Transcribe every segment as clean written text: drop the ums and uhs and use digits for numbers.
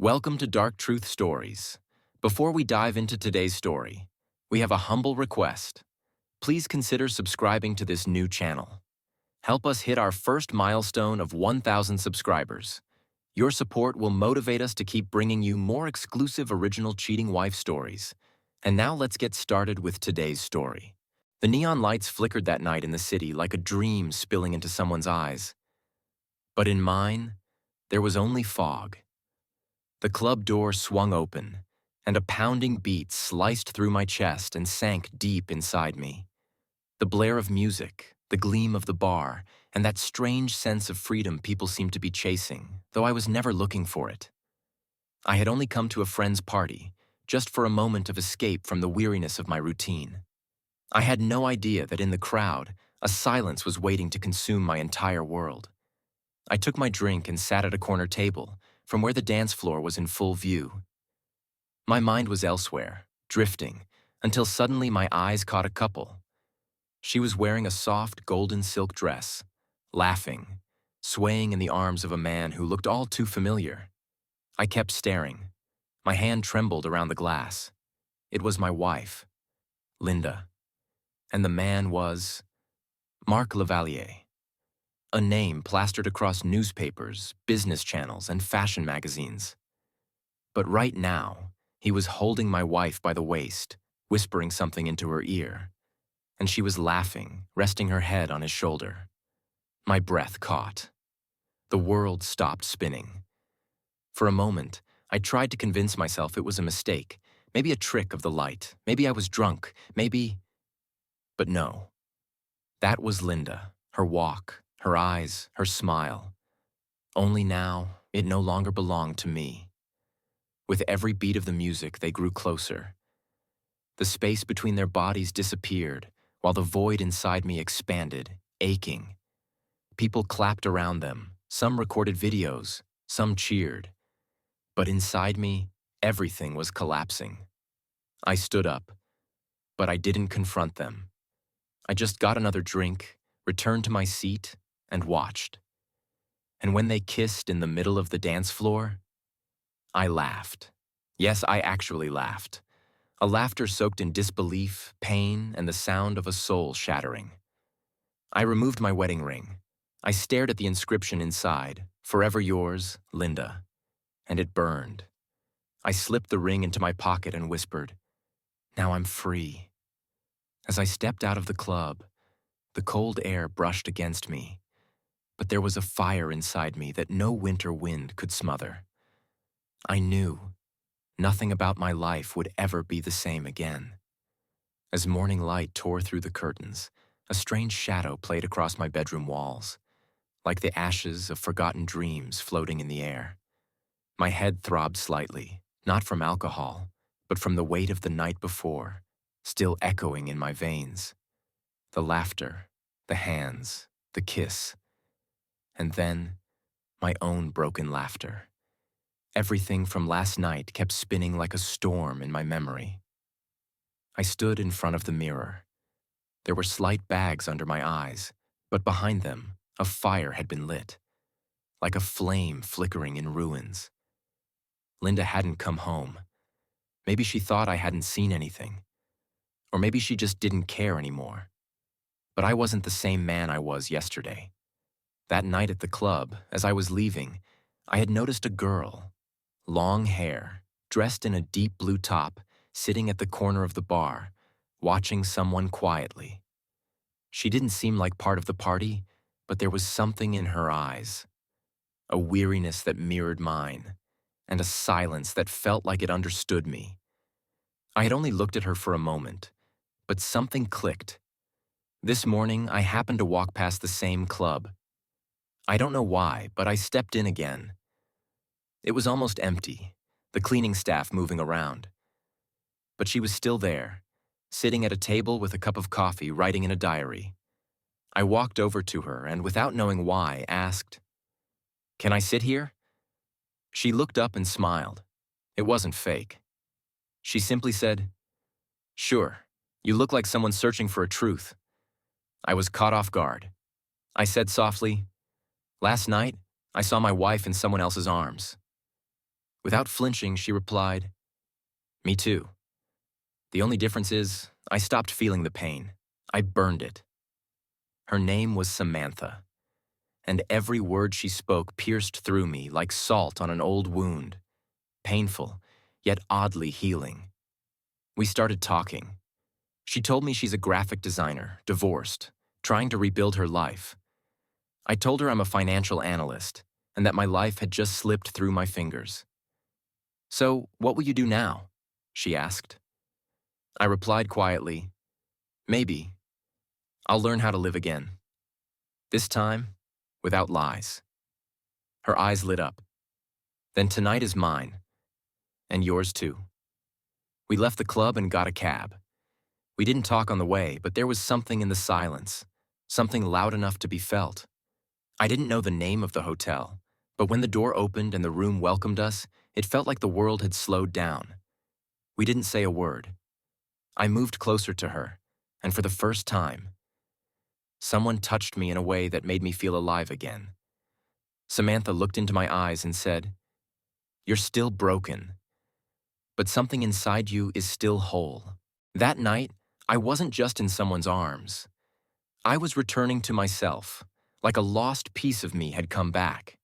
Welcome to Dark Truth Stories. Before we dive into today's story, we have a humble request. Please consider subscribing to this new channel. Help us hit our first milestone of 1,000 subscribers. Your support will motivate us to keep bringing you more exclusive original cheating wife stories. And now let's get started with today's story. The neon lights flickered that night in the city like a dream spilling into someone's eyes. But in mine, there was only fog. The club door swung open, and a pounding beat sliced through my chest and sank deep inside me. The blare of music, the gleam of the bar, and that strange sense of freedom people seemed to be chasing, though I was never looking for it. I had only come to a friend's party, just for a moment of escape from the weariness of my routine. I had no idea that in the crowd, a silence was waiting to consume my entire world. I took my drink and sat at a corner table, from where the dance floor was in full view. My mind was elsewhere, drifting, until suddenly my eyes caught a couple. She was wearing a soft golden silk dress, laughing, swaying in the arms of a man who looked all too familiar. I kept staring. My hand trembled around the glass. It was my wife, Linda. And the man was Marc Lavalier. A name plastered across newspapers, business channels, and fashion magazines. But right now, he was holding my wife by the waist, whispering something into her ear. And she was laughing, resting her head on his shoulder. My breath caught. The world stopped spinning. For a moment, I tried to convince myself it was a mistake, maybe a trick of the light, maybe I was drunk, maybe... But no. That was Linda, her walk, her eyes, her smile. Only now, it no longer belonged to me. With every beat of the music, they grew closer. The space between their bodies disappeared, while the void inside me expanded, aching. People clapped around them, some recorded videos, some cheered. But inside me, everything was collapsing. I stood up, but I didn't confront them. I just got another drink, returned to my seat, and watched. And when they kissed in the middle of the dance floor, I laughed. Yes, I actually laughed. A laughter soaked in disbelief, pain, and the sound of a soul shattering. I removed my wedding ring. I stared at the inscription inside, "Forever yours, Linda," and it burned. I slipped the ring into my pocket and whispered, "Now I'm free." As I stepped out of the club, the cold air brushed against me, but there was a fire inside me that no winter wind could smother. I knew nothing about my life would ever be the same again. As morning light tore through the curtains, a strange shadow played across my bedroom walls, like the ashes of forgotten dreams floating in the air. My head throbbed slightly, not from alcohol, but from the weight of the night before, still echoing in my veins. The laughter, the hands, the kiss, and then my own broken laughter. Everything from last night kept spinning like a storm in my memory. I stood in front of the mirror. There were slight bags under my eyes, but behind them, a fire had been lit, like a flame flickering in ruins. Linda hadn't come home. Maybe she thought I hadn't seen anything. Or maybe she just didn't care anymore. But I wasn't the same man I was yesterday. That night at the club, as I was leaving, I had noticed a girl, long hair, dressed in a deep blue top, sitting at the corner of the bar, watching someone quietly. She didn't seem like part of the party, but there was something in her eyes, a weariness that mirrored mine, and a silence that felt like it understood me. I had only looked at her for a moment, but something clicked. This morning, I happened to walk past the same club. I don't know why, but I stepped in again. It was almost empty, the cleaning staff moving around. But she was still there, sitting at a table with a cup of coffee, writing in a diary. I walked over to her and, without knowing why, asked, "Can I sit here?" She looked up and smiled. It wasn't fake. She simply said, "Sure, you look like someone searching for a truth." I was caught off guard. I said softly, "Last night, I saw my wife in someone else's arms." Without flinching, she replied, "Me too. The only difference is, I stopped feeling the pain. I burned it." Her name was Samantha, and every word she spoke pierced through me like salt on an old wound, painful, yet oddly healing. We started talking. She told me she's a graphic designer, divorced, trying to rebuild her life. I told her I'm a financial analyst, and that my life had just slipped through my fingers. "So, what will you do now?" she asked. I replied quietly, "Maybe. I'll learn how to live again. This time, without lies." Her eyes lit up. "Then tonight is mine, and yours too." We left the club and got a cab. We didn't talk on the way, but there was something in the silence, something loud enough to be felt. I didn't know the name of the hotel, but when the door opened and the room welcomed us, it felt like the world had slowed down. We didn't say a word. I moved closer to her, and for the first time, someone touched me in a way that made me feel alive again. Samantha looked into my eyes and said, "You're still broken, but something inside you is still whole." That night, I wasn't just in someone's arms. I was returning to myself, like a lost piece of me had come back.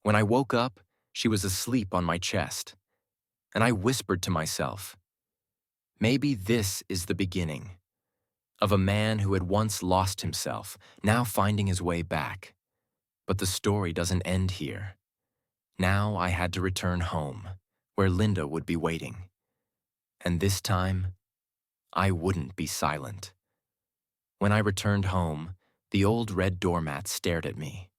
When I woke up, she was asleep on my chest, and I whispered to myself, maybe this is the beginning of a man who had once lost himself, now finding his way back. But the story doesn't end here. Now I had to return home, where Linda would be waiting. And this time, I wouldn't be silent. When I returned home, the old red doormat stared at me.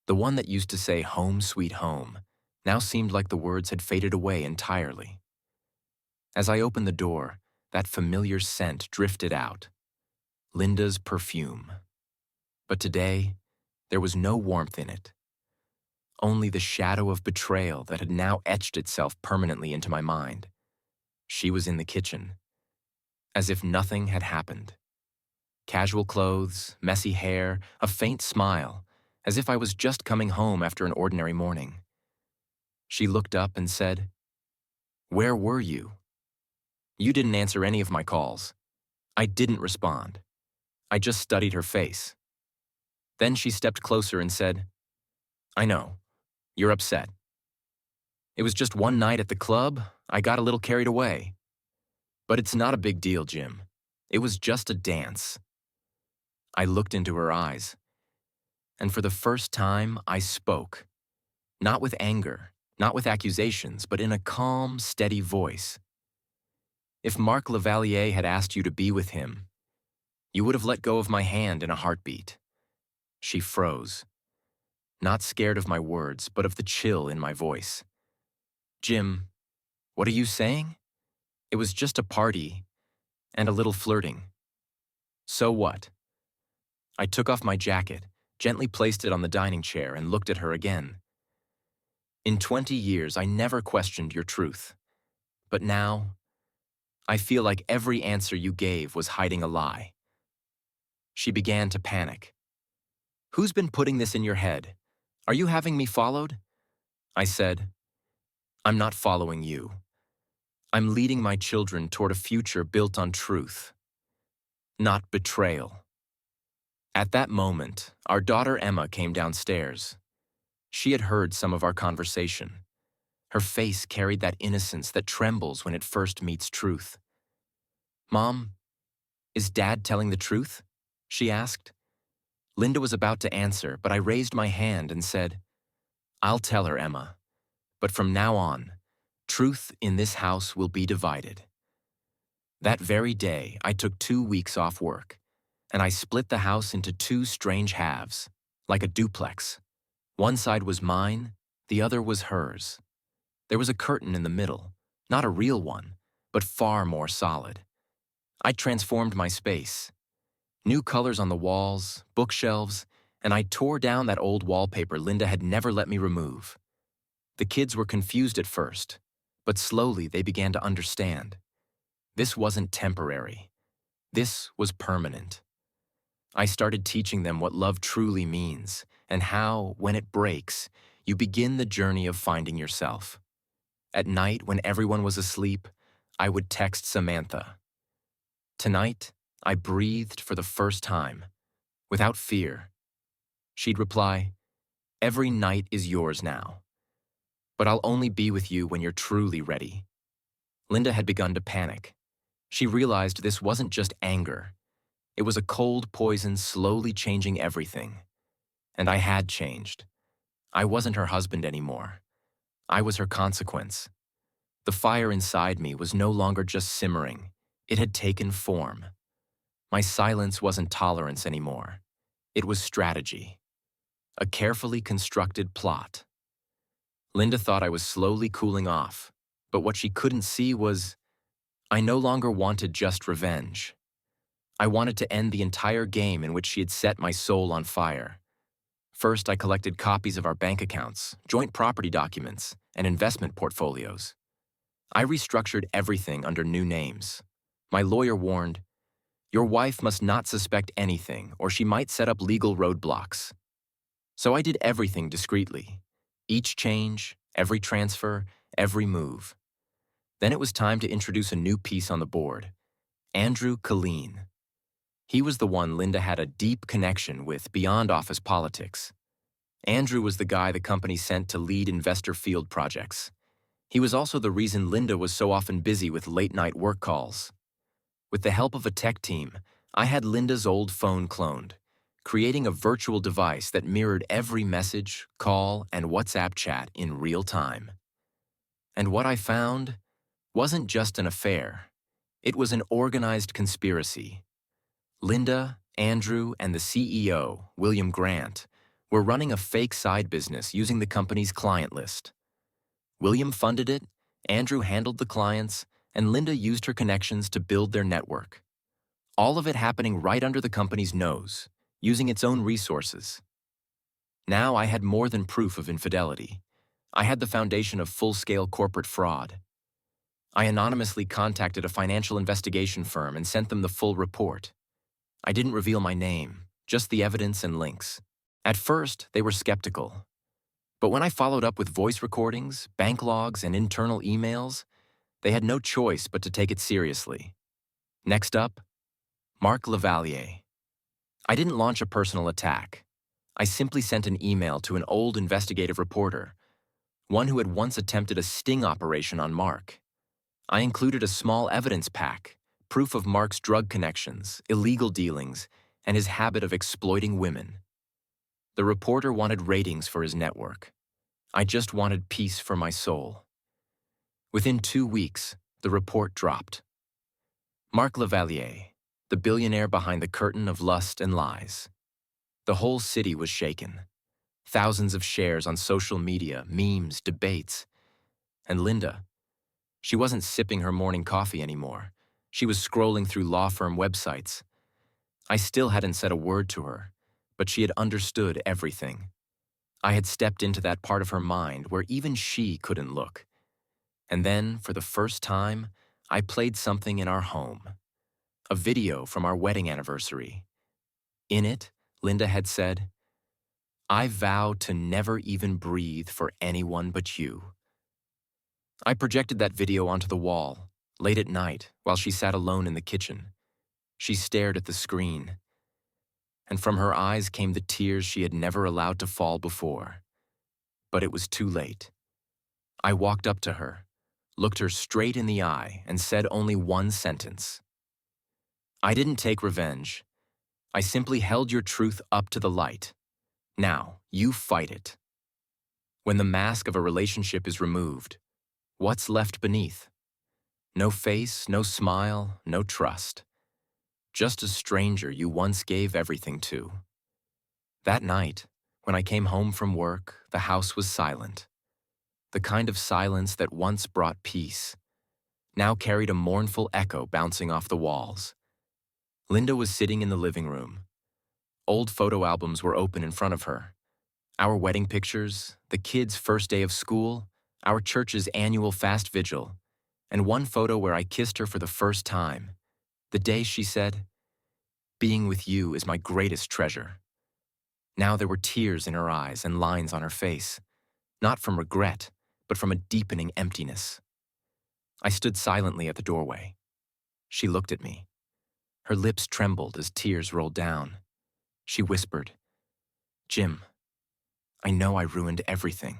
The one that used to say "Home, sweet home" now seemed like the words had faded away entirely. As I opened the door, that familiar scent drifted out, Linda's perfume. But today, there was no warmth in it, only the shadow of betrayal that had now etched itself permanently into my mind. She was in the kitchen, as if nothing had happened. Casual clothes, messy hair, a faint smile, as if I was just coming home after an ordinary morning. She looked up and said, "Where were you?" "You didn't answer any of my calls." I didn't respond. I just studied her face. Then she stepped closer and said, "I know, you're upset. It was just one night at the club. I got a little carried away. But it's not a big deal, Jim. It was just a dance." I looked into her eyes, and for the first time, I spoke. Not with anger, not with accusations, but in a calm, steady voice. "If Marc Lavalier had asked you to be with him, you would have let go of my hand in a heartbeat." She froze, not scared of my words, but of the chill in my voice. "Jim, what are you saying? It was just a party and a little flirting." "So what?" I took off my jacket, gently placed it on the dining chair, and looked at her again. "In 20 years, I never questioned your truth. But now, I feel like every answer you gave was hiding a lie." She began to panic. "Who's been putting this in your head? Are you having me followed?" I said, "I'm not following you. I'm leading my children toward a future built on truth, not betrayal." At that moment, our daughter Emma came downstairs. She had heard some of our conversation. Her face carried that innocence that trembles when it first meets truth. "Mom, is Dad telling the truth?" she asked. Linda was about to answer, but I raised my hand and said, "I'll tell her, Emma. But from now on, truth in this house will be divided." That very day, I took 2 weeks off work, and I split the house into 2 strange halves, like a duplex. One side was mine, the other was hers. There was a curtain in the middle, not a real one, but far more solid. I transformed my space. New colors on the walls, bookshelves, and I tore down that old wallpaper Linda had never let me remove. The kids were confused at first, but slowly they began to understand. This wasn't temporary. This was permanent. I started teaching them what love truly means, and how, when it breaks, you begin the journey of finding yourself. At night, when everyone was asleep, I would text Samantha. Tonight, I breathed for the first time, without fear. She'd reply, "Every night is yours now, but I'll only be with you when you're truly ready." Linda had begun to panic. She realized this wasn't just anger. It was a cold poison slowly changing everything. And I had changed. I wasn't her husband anymore. I was her consequence. The fire inside me was no longer just simmering. It had taken form. My silence wasn't tolerance anymore. It was strategy. A carefully constructed plot. Linda thought I was slowly cooling off, but what she couldn't see was I no longer wanted just revenge. I wanted to end the entire game in which she had set my soul on fire. First, I collected copies of our bank accounts, joint property documents, and investment portfolios. I restructured everything under new names. My lawyer warned, "Your wife must not suspect anything, or she might set up legal roadblocks." So I did everything discreetly. Each change, every transfer, every move. Then it was time to introduce a new piece on the board. Andrew Killeen. He was the one Linda had a deep connection with beyond office politics. Andrew was the guy the company sent to lead investor field projects. He was also the reason Linda was so often busy with late-night work calls. With the help of a tech team, I had Linda's old phone cloned, creating a virtual device that mirrored every message, call, and WhatsApp chat in real time. And what I found wasn't just an affair. It was an organized conspiracy. Linda, Andrew, and the CEO, William Grant, were running a fake side business using the company's client list. William funded it, Andrew handled the clients, and Linda used her connections to build their network. All of it happening right under the company's nose, using its own resources. Now I had more than proof of infidelity. I had the foundation of full-scale corporate fraud. I anonymously contacted a financial investigation firm and sent them the full report. I didn't reveal my name, just the evidence and links. At first, they were skeptical. But when I followed up with voice recordings, bank logs, and internal emails, they had no choice but to take it seriously. Next up, Mark Lavalier. I didn't launch a personal attack. I simply sent an email to an old investigative reporter, one who had once attempted a sting operation on Mark. I included a small evidence pack, proof of Mark's drug connections, illegal dealings, and his habit of exploiting women. The reporter wanted ratings for his network. I just wanted peace for my soul. Within 2 weeks, the report dropped. Mark Lavalier, the billionaire behind the curtain of lust and lies. The whole city was shaken. Thousands of shares on social media, memes, debates. And Linda, she wasn't sipping her morning coffee anymore. She was scrolling through law firm websites. I still hadn't said a word to her, but she had understood everything. I had stepped into that part of her mind where even she couldn't look. And then, for the first time, I played something in our home. A video from our wedding anniversary. In it, Linda had said, "I vow to never even breathe for anyone but you." I projected that video onto the wall, late at night, while she sat alone in the kitchen. She stared at the screen, and from her eyes came the tears she had never allowed to fall before. But it was too late. I walked up to her, looked her straight in the eye, and said only one sentence. "I didn't take revenge. I simply held your truth up to the light. Now, you fight it." When the mask of a relationship is removed, what's left beneath? No face, no smile, no trust. Just a stranger you once gave everything to. That night, when I came home from work, the house was silent. The kind of silence that once brought peace, now carried a mournful echo bouncing off the walls. Linda was sitting in the living room. Old photo albums were open in front of her. Our wedding pictures, the kids' first day of school, our church's annual fast vigil, and one photo where I kissed her for the first time, the day she said, "Being with you is my greatest treasure." Now there were tears in her eyes and lines on her face. not from regret, but from a deepening emptiness. I stood silently at the doorway. She looked at me. Her lips trembled as tears rolled down. She whispered, "Jim, I know I ruined everything.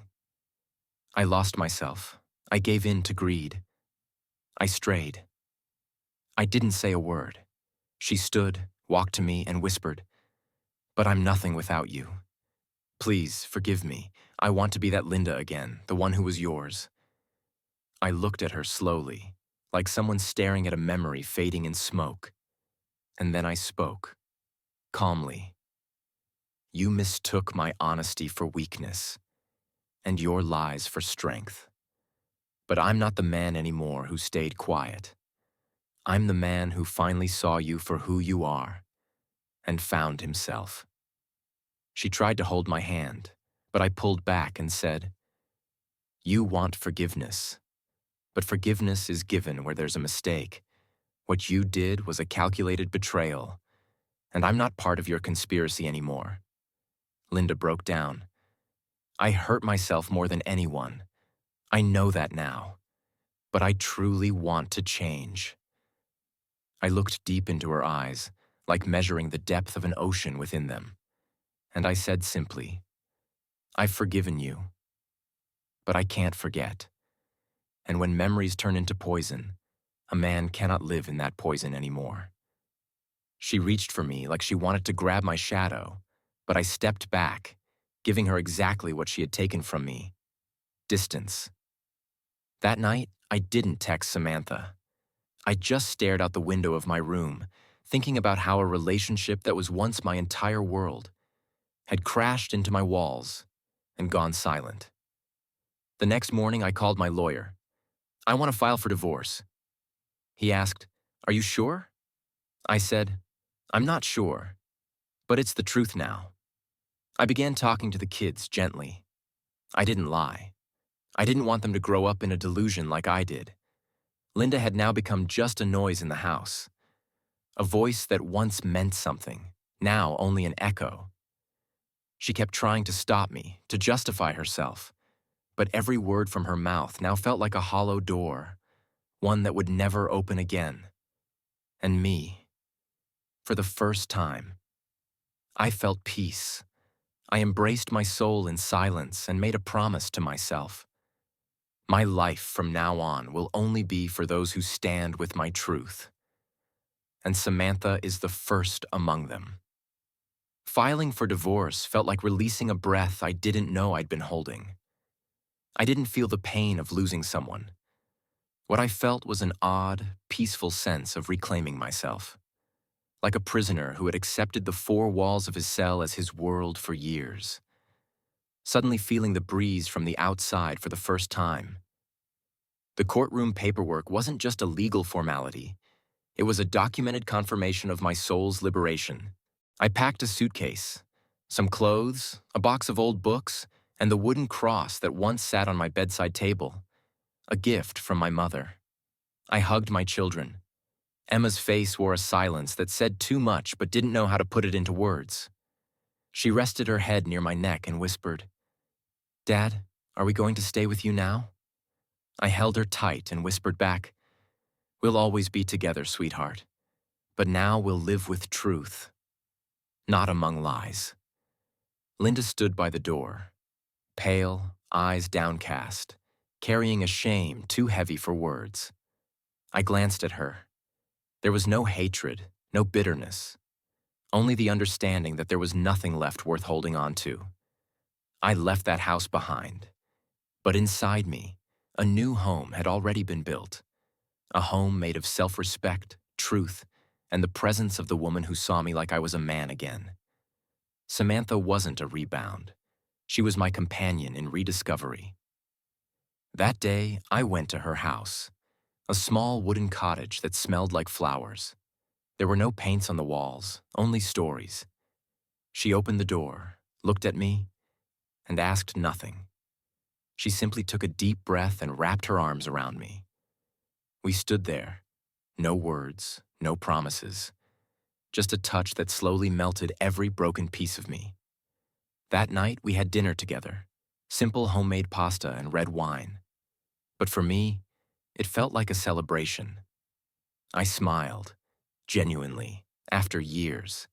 I lost myself. I gave in to greed. I strayed." I didn't say a word. She stood, walked to me, and whispered, "But I'm nothing without you. Please, forgive me. I want to be that Linda again, the one who was yours." I looked at her slowly, like someone staring at a memory fading in smoke. And then I spoke, calmly. "You mistook my honesty for weakness, and your lies for strength. But I'm not the man anymore who stayed quiet. I'm the man who finally saw you for who you are, and found himself." She tried to hold my hand, but I pulled back and said, "You want forgiveness, but forgiveness is given where there's a mistake. What you did was a calculated betrayal, and I'm not part of your conspiracy anymore." Linda broke down. "I hurt myself more than anyone. I know that now, but I truly want to change." I looked deep into her eyes, like measuring the depth of an ocean within them, and I said simply, "I've forgiven you, but I can't forget. And when memories turn into poison, a man cannot live in that poison anymore." She reached for me like she wanted to grab my shadow, but I stepped back, giving her exactly what she had taken from me: distance. That night, I didn't text Samantha. I just stared out the window of my room, thinking about how a relationship that was once my entire world had crashed into my walls and gone silent. The next morning, I called my lawyer. "I want to file for divorce." He asked, "Are you sure?" I said, "I'm not sure, but it's the truth now." I began talking to the kids gently. I didn't lie. I didn't want them to grow up in a delusion like I did. Linda had now become just a noise in the house. A voice that once meant something, now only an echo. She kept trying to stop me, to justify herself, but every word from her mouth now felt like a hollow door, one that would never open again. And me, for the first time, I felt peace. I embraced my soul in silence and made a promise to myself. My life from now on will only be for those who stand with my truth. And Samantha is the first among them. Filing for divorce felt like releasing a breath I didn't know I'd been holding. I didn't feel the pain of losing someone. What I felt was an odd, peaceful sense of reclaiming myself. Like a prisoner who had accepted the four walls of his cell as his world for years. Suddenly feeling the breeze from the outside for the first time. The courtroom paperwork wasn't just a legal formality. It was a documented confirmation of my soul's liberation. I packed a suitcase, some clothes, a box of old books, and the wooden cross that once sat on my bedside table, a gift from my mother. I hugged my children. Emma's face wore a silence that said too much but didn't know how to put it into words. She rested her head near my neck and whispered, "Dad, are we going to stay with you now?" I held her tight and whispered back, "We'll always be together, sweetheart. But now we'll live with truth, not among lies." Linda stood by the door, pale, eyes downcast, carrying a shame too heavy for words. I glanced at her. There was no hatred, no bitterness, only the understanding that there was nothing left worth holding on to. I left that house behind, but inside me, a new home had already been built. A home made of self-respect, truth, and the presence of the woman who saw me like I was a man again. Samantha wasn't a rebound. She was my companion in rediscovery. That day, I went to her house, a small wooden cottage that smelled like flowers. There were no paints on the walls, only stories. She opened the door, looked at me, and asked nothing. She simply took a deep breath and wrapped her arms around me. We stood there, no words, no promises, just a touch that slowly melted every broken piece of me. That night, we had dinner together. simple homemade pasta and red wine. But for me, it felt like a celebration. I smiled, genuinely, after years.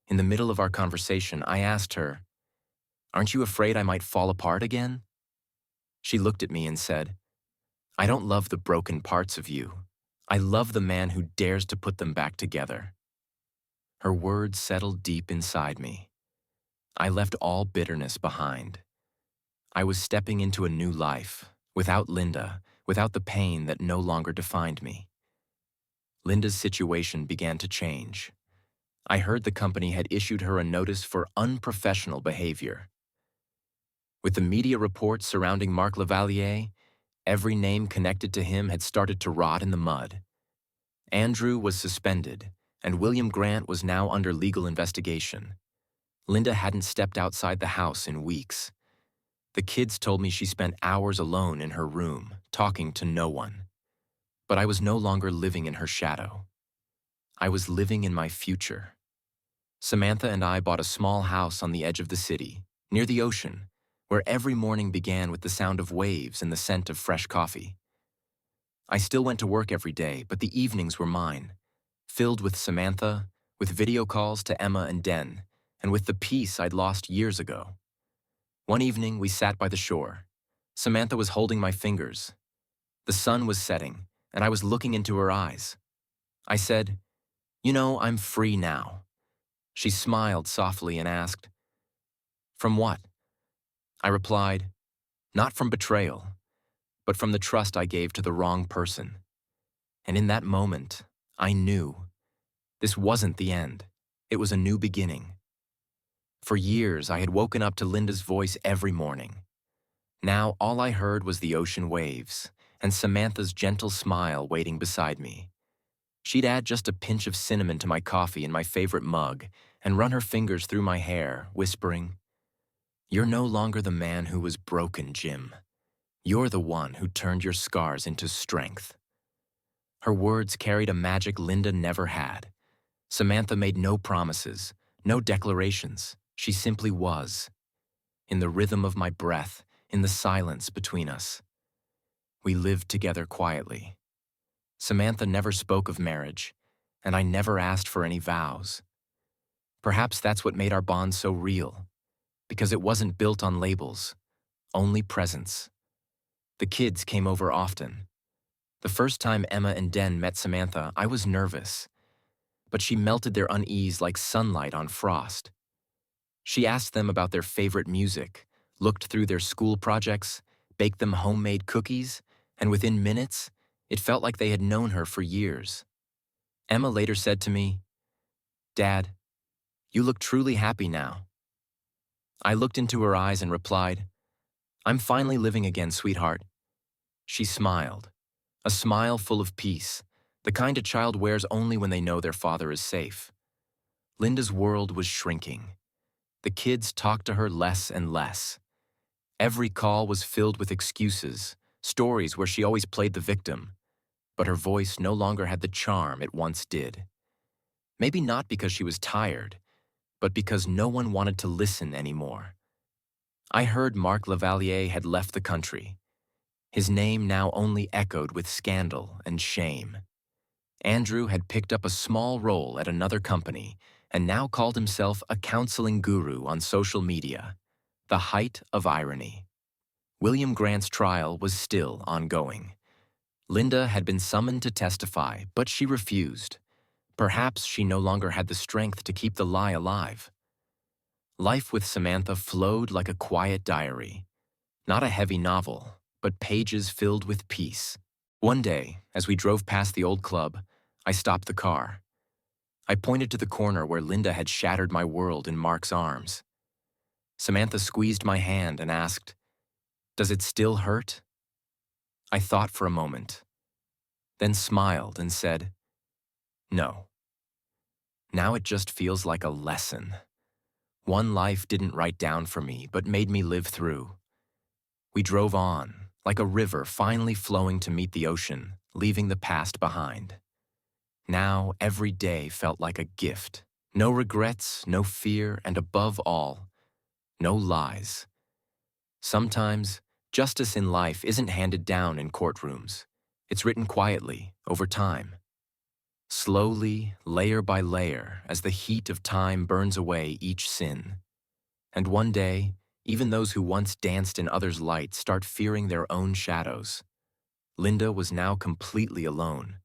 In the middle of our conversation, I asked her, "Aren't you afraid I might fall apart again?" She looked at me and said, "I don't love the broken parts of you. I love the man who dares to put them back together." Her words settled deep inside me. I left all bitterness behind. I was stepping into a new life, without Linda, without the pain that no longer defined me. Linda's situation began to change. I heard the company had issued her a notice for unprofessional behavior. With the media reports surrounding Marc Lavalier, every name connected to him had started to rot in the mud. Andrew was suspended, and William Grant was now under legal investigation. Linda hadn't stepped outside the house in weeks. The kids told me she spent hours alone in her room, talking to no one. But I was no longer living in her shadow. I was living in my future. Samantha and I bought a small house on the edge of the city, near the ocean, where every morning began with the sound of waves and the scent of fresh coffee. I still went to work every day, but the evenings were mine, filled with Samantha, with video calls to Emma and Den, and with the peace I'd lost years ago. One evening, we sat by the shore. Samantha was holding my fingers. The sun was setting, and I was looking into her eyes. I said, "You know, I'm free now." She smiled softly and asked, "From what?" I replied, "Not from betrayal, but from the trust I gave to the wrong person." And in that moment, I knew this wasn't the end. It was a new beginning. For years, I had woken up to Linda's voice every morning. Now, all I heard was the ocean waves and Samantha's gentle smile waiting beside me. She'd add just a pinch of cinnamon to my coffee in my favorite mug and run her fingers through my hair, whispering, "You're no longer the man who was broken, Jim. You're the one who turned your scars into strength." Her words carried a magic Linda never had. Samantha made no promises, no declarations. She simply was. In the rhythm of my breath, in the silence between us. We lived together quietly. Samantha never spoke of marriage, and I never asked for any vows. Perhaps that's what made our bond so real, because it wasn't built on labels, only presence. The kids came over often. The first time Emma and Den met Samantha, I was nervous, but she melted their unease like sunlight on frost. She asked them about their favorite music, looked through their school projects, baked them homemade cookies, and within minutes, it felt like they had known her for years. Emma later said to me, "Dad, you look truly happy now." I looked into her eyes and replied, "I'm finally living again, sweetheart." She smiled, a smile full of peace, the kind a child wears only when they know their father is safe. Linda's world was shrinking. The kids talked to her less and less. Every call was filled with excuses, stories where she always played the victim, but her voice no longer had the charm it once did. Maybe not because she was tired, but because no one wanted to listen anymore. I heard Marc Lavalier had left the country. His name now only echoed with scandal and shame. Andrew had picked up a small role at another company and now called himself a counseling guru on social media, the height of irony. William Grant's trial was still ongoing. Linda had been summoned to testify, but she refused. Perhaps she no longer had the strength to keep the lie alive. Life with Samantha flowed like a quiet diary, not a heavy novel, but pages filled with peace. One day, as we drove past the old club, I stopped the car. I pointed to the corner where Linda had shattered my world in Mark's arms. Samantha squeezed my hand and asked, "Does it still hurt?" I thought for a moment, then smiled and said, "No. Now it just feels like a lesson. One life didn't write down for me, but made me live through." We drove on, like a river finally flowing to meet the ocean, leaving the past behind. Now every day felt like a gift. No regrets, no fear, and above all, no lies. Sometimes, justice in life isn't handed down in courtrooms. It's written quietly, over time. Slowly, layer by layer, as the heat of time burns away each sin. And one day, even those who once danced in others' light start fearing their own shadows. Linda was now completely alone.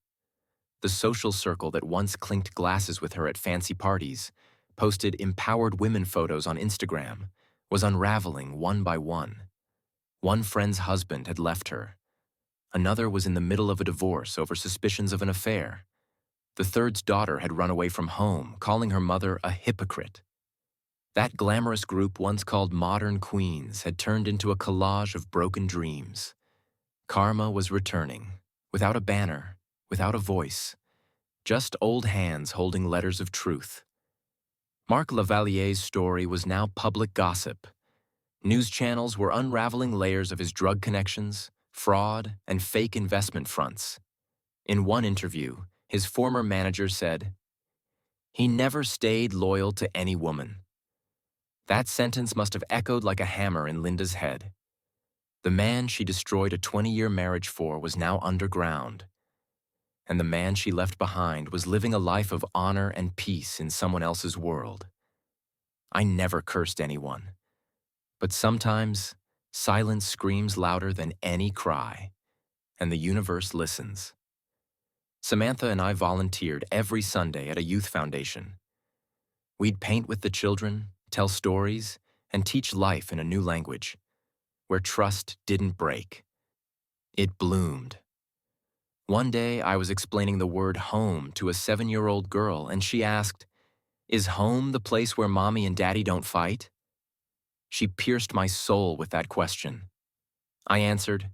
The social circle that once clinked glasses with her at fancy parties, posted empowered women photos on Instagram, was unraveling one by one. One friend's husband had left her. Another was in the middle of a divorce over suspicions of an affair. The third's daughter had run away from home, calling her mother a hypocrite. That glamorous group once called modern queens had turned into a collage of broken dreams. Karma was returning, without a banner, without a voice, just old hands holding letters of truth. Marc Lavalier's story was now public gossip. News channels were unraveling layers of his drug connections, fraud, and fake investment fronts. In one interview, his former manager said, "He never stayed loyal to any woman." That sentence must have echoed like a hammer in Linda's head. The man she destroyed a 20-year marriage for was now underground, and the man she left behind was living a life of honor and peace in someone else's world. I never cursed anyone, but sometimes silence screams louder than any cry, and the universe listens. Samantha and I volunteered every Sunday at a youth foundation. We'd paint with the children, tell stories, and teach life in a new language, where trust didn't break. It bloomed. One day, I was explaining the word home to a 7-year-old girl, and she asked, "Is home the place where mommy and daddy don't fight?" She pierced my soul with that question. I answered,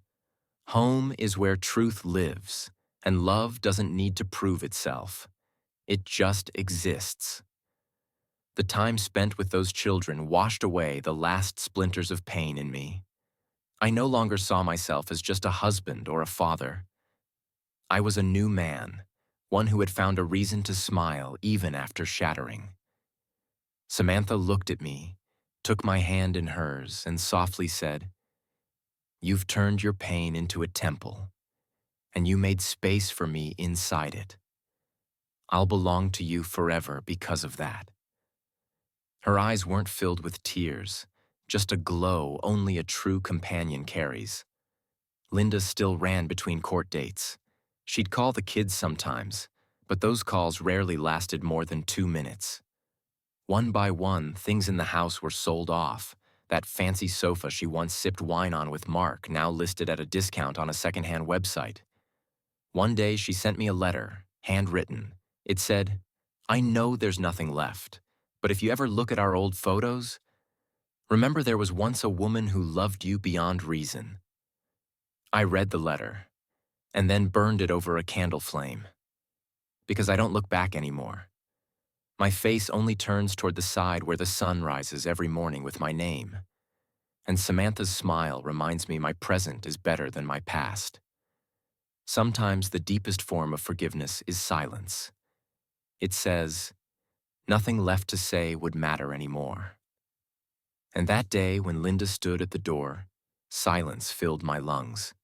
"Home is where truth lives, and love doesn't need to prove itself. It just exists." The time spent with those children washed away the last splinters of pain in me. I no longer saw myself as just a husband or a father. I was a new man, one who had found a reason to smile even after shattering. Samantha looked at me, took my hand in hers, and softly said, "You've turned your pain into a temple, and you made space for me inside it. I'll belong to you forever because of that." Her eyes weren't filled with tears, just a glow only a true companion carries. Linda still ran between court dates. She'd call the kids sometimes, but those calls rarely lasted more than 2 minutes. One by one, things in the house were sold off. That fancy sofa she once sipped wine on with Mark, now listed at a discount on a secondhand website. One day she sent me a letter, handwritten. It said, "I know there's nothing left, but if you ever look at our old photos, remember there was once a woman who loved you beyond reason." I read the letter, and then burned it over a candle flame. Because I don't look back anymore. My face only turns toward the side where the sun rises every morning with my name. And Samantha's smile reminds me my present is better than my past. Sometimes the deepest form of forgiveness is silence. It says, nothing left to say would matter anymore. And that day when Linda stood at the door, silence filled my lungs.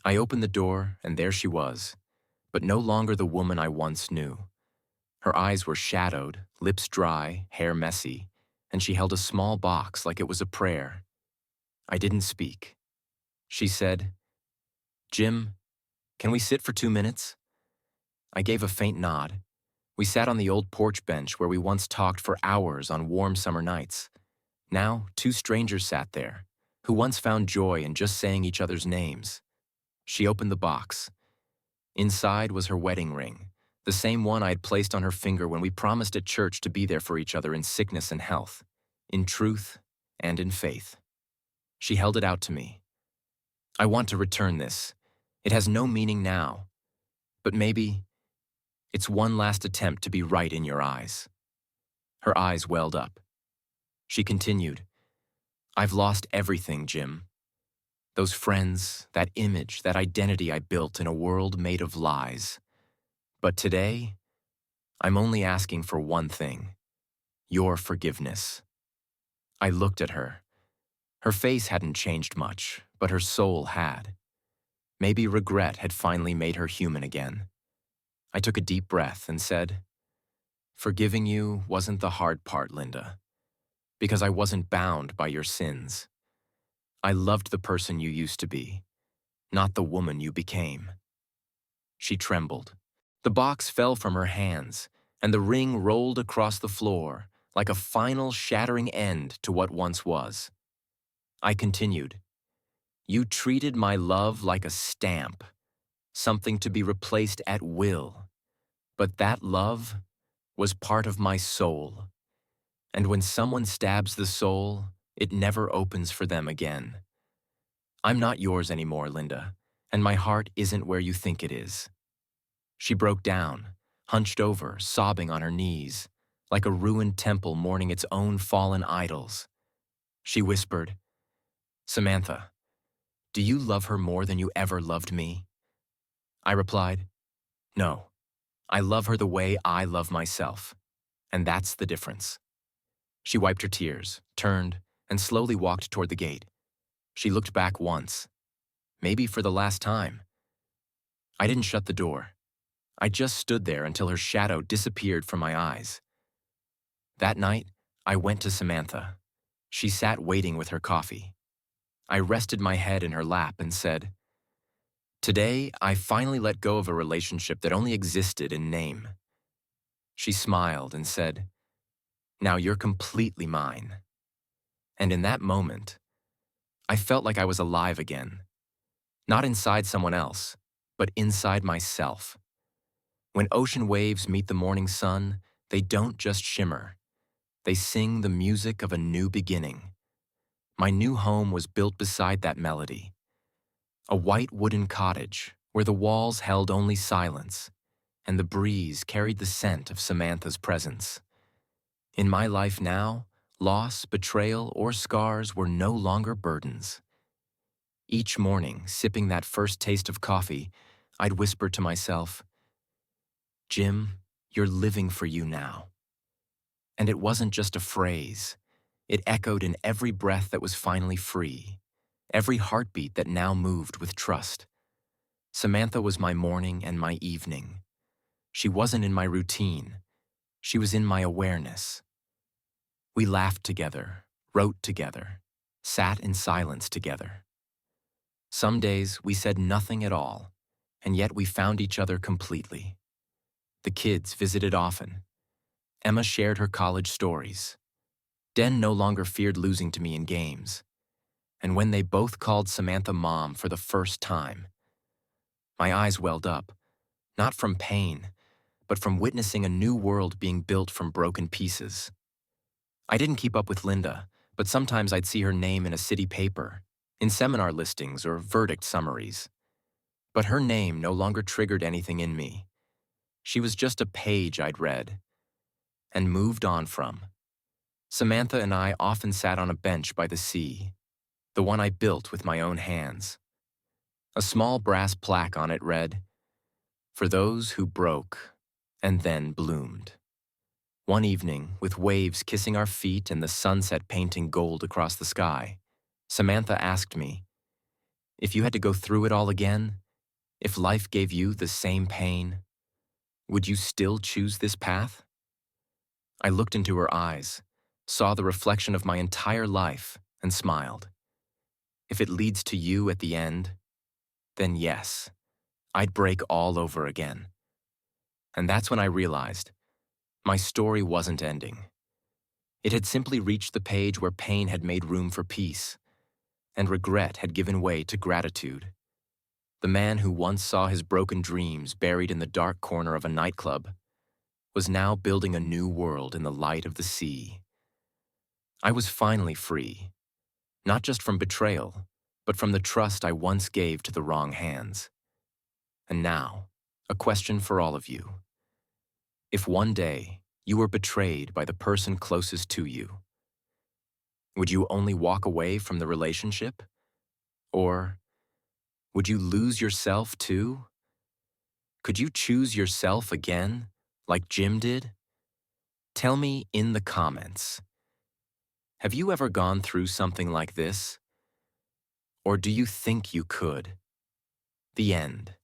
I opened the door, and there she was, but no longer the woman I once knew. Her eyes were shadowed, lips dry, hair messy, and she held a small box like it was a prayer. I didn't speak. She said, "Jim, can we sit for 2 minutes?" I gave a faint nod. We sat on the old porch bench where we once talked for hours on warm summer nights. Now, 2 strangers sat there, who once found joy in just saying each other's names. She opened the box. Inside was her wedding ring, the same one I had placed on her finger when we promised at church to be there for each other in sickness and health, in truth and in faith. She held it out to me. "I want to return this. It has no meaning now, but maybe it's one last attempt to be right in your eyes." Her eyes welled up. She continued, "I've lost everything, Jim. Those friends, that image, that identity I built in a world made of lies. But today, I'm only asking for one thing: your forgiveness." I looked at her. Her face hadn't changed much, but her soul had. Maybe regret had finally made her human again. I took a deep breath and said, "Forgiving you wasn't the hard part, Linda, because I wasn't bound by your sins. I loved the person you used to be, not the woman you became." She trembled. The box fell from her hands, and the ring rolled across the floor like a final shattering end to what once was. I continued, "You treated my love like a stamp, something to be replaced at will. But that love was part of my soul. And when someone stabs the soul, it never opens for them again. I'm not yours anymore, Linda, and my heart isn't where you think it is." She broke down, hunched over, sobbing on her knees, like a ruined temple mourning its own fallen idols. She whispered, "Samantha, do you love her more than you ever loved me?" I replied, "No, I love her the way I love myself, and that's the difference." She wiped her tears, turned, and slowly walked toward the gate. She looked back once, maybe for the last time. I didn't shut the door. I just stood there until her shadow disappeared from my eyes. That night, I went to Samantha. She sat waiting with her coffee. I rested my head in her lap and said, "Today, I finally let go of a relationship that only existed in name." She smiled and said, "Now you're completely mine." And in that moment, I felt like I was alive again. Not inside someone else, but inside myself. When ocean waves meet the morning sun, they don't just shimmer. They sing the music of a new beginning. My new home was built beside that melody. A white wooden cottage where the walls held only silence, and the breeze carried the scent of Samantha's presence. In my life now, loss, betrayal, or scars were no longer burdens. Each morning, sipping that first taste of coffee, I'd whisper to myself, "Jim, you're living for you now." And it wasn't just a phrase. It echoed in every breath that was finally free, every heartbeat that now moved with trust. Samantha was my morning and my evening. She wasn't in my routine. She was in my awareness. We laughed together, wrote together, sat in silence together. Some days we said nothing at all, and yet we found each other completely. The kids visited often. Emma shared her college stories. Den no longer feared losing to me in games. And when they both called Samantha Mom for the first time, my eyes welled up, not from pain, but from witnessing a new world being built from broken pieces. I didn't keep up with Linda, but sometimes I'd see her name in a city paper, in seminar listings or verdict summaries. But her name no longer triggered anything in me. She was just a page I'd read and moved on from. Samantha and I often sat on a bench by the sea, the one I built with my own hands. A small brass plaque on it read, "For those who broke and then bloomed." One evening, with waves kissing our feet and the sunset painting gold across the sky, Samantha asked me, "If you had to go through it all again, if life gave you the same pain, would you still choose this path?" I looked into her eyes, saw the reflection of my entire life, and smiled. If it leads to you at the end, then yes, I'd break all over again. And that's when I realized my story wasn't ending. It had simply reached the page where pain had made room for peace, and regret had given way to gratitude. The man who once saw his broken dreams buried in the dark corner of a nightclub was now building a new world in the light of the sea. I was finally free, not just from betrayal, but from the trust I once gave to the wrong hands. And now, a question for all of you. If one day you were betrayed by the person closest to you, would you only walk away from the relationship? Or would you lose yourself too? Could you choose yourself again, like Jim did? Tell me in the comments. Have you ever gone through something like this? Or do you think you could? The end.